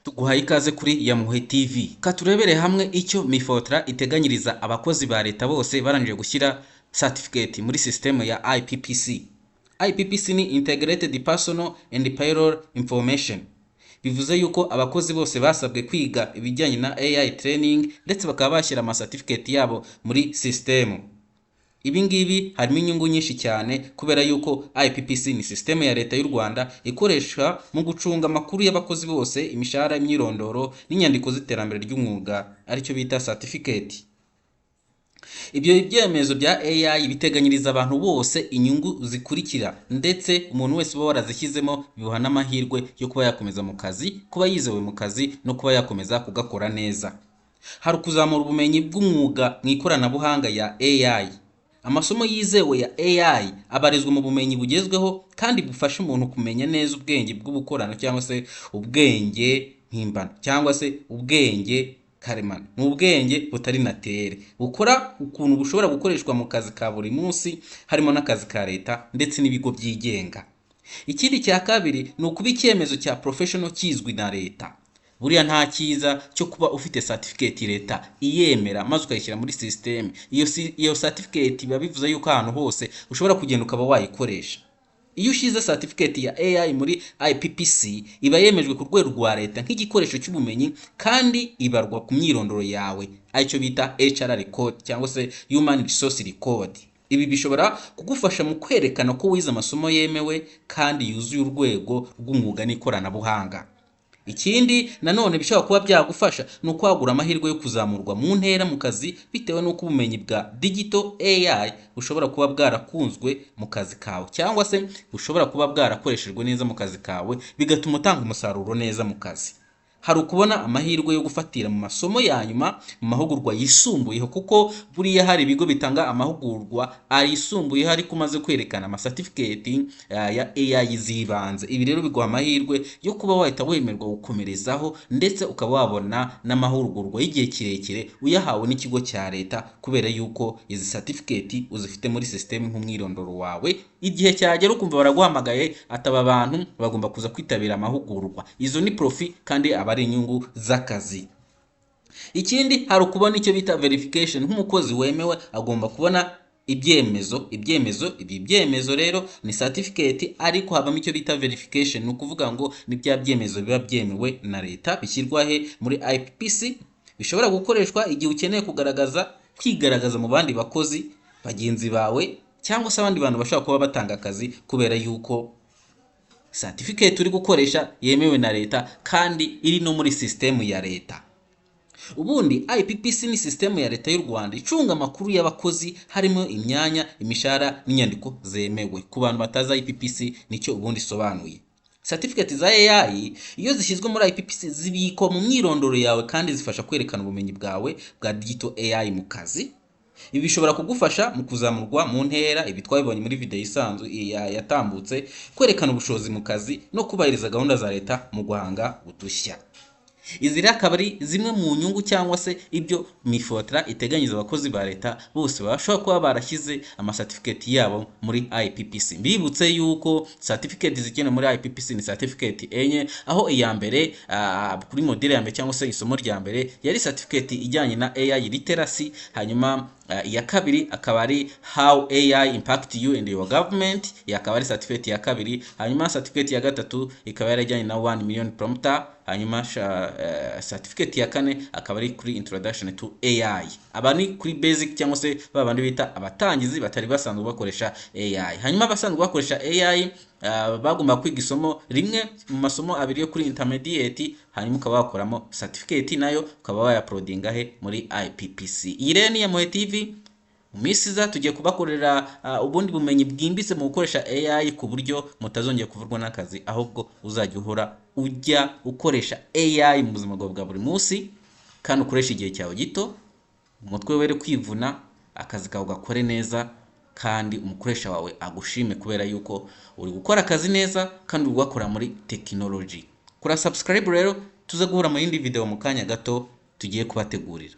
Tuguhaye ikaze kuri Yamuhe TV. Katurebere hamwe icyo Mifotra iteganyiriza abakozi ba leta bose barangije gushyira certificate muri system ya IPPC. IPPC ni Integrated Personal and Payroll Information. Bivuze yuko abakozi bose basabwe kwiga ibijyanye na AI training ndetse bakaba bashyira ama certificate yabo muri system. Ibi ngibi harimo inyungu nyinshi cyane kubera yuko IPPC ni system ya leta y'u Rwanda ikoresha mu gucunga amakuru y'abakozi bose, imishahara, imyirondoro n'inyandiko z'iterambere ry'umwuga aricyo bita certificate. Ibyo byemezo bya AI biteganyiriza abantu bose inyungu zikurikira, ndetse umuntu wese uba warazishyizemo bibuha n'amahirwe yo kuba yakomeza mu kazi, kuba yizewe mu kazi no kuba yakomeza kugakora neza. Hari kuzamura ubumenyi bw'umwuga mu ikoranabuhanga ya AI. Amasomo yizewe ya AI abarizwa mu bumenyi bugezweho kandi bufasha umuntu kumenya neza ubwenge bw'ubukorano cyangwa se ubwenge mpimbano cyangwa se ubwenge karemano. Ni ubwenge butari natere bukora ukuntu bushobora gukoreshwa mu kazi ka buri munsi, harimo n'akazi ka leta ndetse n'ibigo byigenga. Ikindi cya kabiri ni ukuba icyemezo cya professional kizwi na leta. Buriya nta cyiza cyo kuba ufite certificate leta iyemera maze ukayishyira muri system. Iyo certificate biba bivuze yuko ahantu hose ushobora kugenda ukaba wayikoresha. Iyo ushize certificate ya AI muri IPPC iba yemejwe ku rwego rwa leta nk'igikoresho cy'ubumenyi kandi ibarwa ku myirondoro yawe, aricyo bita HR record cyangwa se Human Resource Record. Ibi bishobora kugufasha mu kwerekana ko wize amasomo yemewe kandi yuzuye urwego rw'umwuga n'ikoranabuhanga. Ikindi nanone bishobora kuba byagufasha ni ukwagura amahirwe yo kuzamurwa mu ntera mu kazi bitewe n'uko ubumenyi bwa digital AI bushobora kuba bwarakunzwe mu kazi kawe, cyangwa se bushobora kuba bwarakoreshejwe neza mu kazi kawe bigatuma utanga umusaruro neza mu kazi. Hari ukubona amahirwe yo gufatira mu masomo ya nyuma mu mahugurwa yisumbuyeho, kuko buriya hari ibigo bitanga amahugurwa ayisumbuyeho ariko umaze kwerekana ama certificate ya AI zibanze. Ibi rero biguha amahirwe yo kuba wahita wemerwa gukomerezaho ndetse ukaba wabona n'amahugurwa y'igihe kirekire uyahawe n'ikigo cya leta, kubera yuko izi certificate uzifite muri system nk'umwirondoro wawe. Igihe cyagera ukumva baraguhamagaye ataba abantu bagomba kuza kwitabira amahugurwa. Izo ni profit kandi ari inyungu z'akazi. Ikindi hari ukubona icyo bita verification. Nk'umukozi wemewe agomba kubona ibyemezo. Ibi byemezo rero ni certificate ariko habamo icyo bita verification. Ni ukuvuga ngo ni bya byemezo biba byemewe na leta bishyirwa he muri IPPC, bishobora gukoreshwa igihe ukeneye kwigaragaza mu bandi bakozi bagenzi bawe cyangwa se abandi bantu bashobora kuba batanga akazi, kubera yuko certificate uri gukoresha yemewe na leta kandi iri no muri system ya leta. Ubundi IPPC ni system ya leta y'u Rwanda icunga amakuru y'abakozi, harimo imyanya, imishahara n'inyandiko zemewe. Ku bantu batazi IPPC nicyo ubundi sobanuye. Certificate za AI iyo zishyizwe muri IPPC zibikwa mu myirondoro yawe kandi zifasha kwerekana ubumenyi bwawe bwa digital AI mu kazi. Ibi bishobora kugufasha mu kuzamurwa mu ntera, ibi twabibonye muri video isanzwe yatambutse, kwerekana ubushobozi mu kazi no kubahiriza gahunda za leta mu guhanga udushya. Izi rero akaba ari zimwe mu nyungu cyangwa se ibyo Mifotra iteganyiriza abakozi ba leta bose bashobora kuba barashyize ama certificate yabo muri IPPC. Mbibutse yuko certificate zikenewe muri IPPC ni certificate enye, aho iya mbere kuri module ya mbere cyangwa se isomo rya mbere yari certificate ijyanye na AI literacy, hanyuma iya kabiri akaba ari how AI impact you and your government, yakaba ari certificate ya kabiri. Hanyuma certificate ya gatatu ikaba yarajyanye na 1 million prompter. Hanyuma certificate ya kane akaba ari kuri introduction to AI. Aba ni kuri basic cyangwa se babandi bita abatangizi batari basanzwe bakoresha AI. Hanyuma abasanzwe bakoresha AI bagomba kwiga isomo rimwe mu masomo abiri yo kuri intermediate, hanyuma ukaba wakoramo certificate nayo ukaba wayaploadinga he muri IPPC. Iyi rero ni Yamuhe TV. Mu minsi iza tugiye kubakorera ubundi bumenyi bwimbitse mu gukoresha AI ku buryo mutazongera kuvurwa n'akazi, ahubwo uzajya uhora ujya ukoresha AI mu buzima bwawe bwa buri munsi kandi ukoresha igihe cyawe gito, umutwe were kwivuna, akazi kawe gakore neza kandi umukoresha wawe agushime kubera yuko uri gukora akazi neza kandi uri gukora muri technology. Kura subscribe rero tuze guhura mu yindi video mu kanya gato tugiye kubategurira.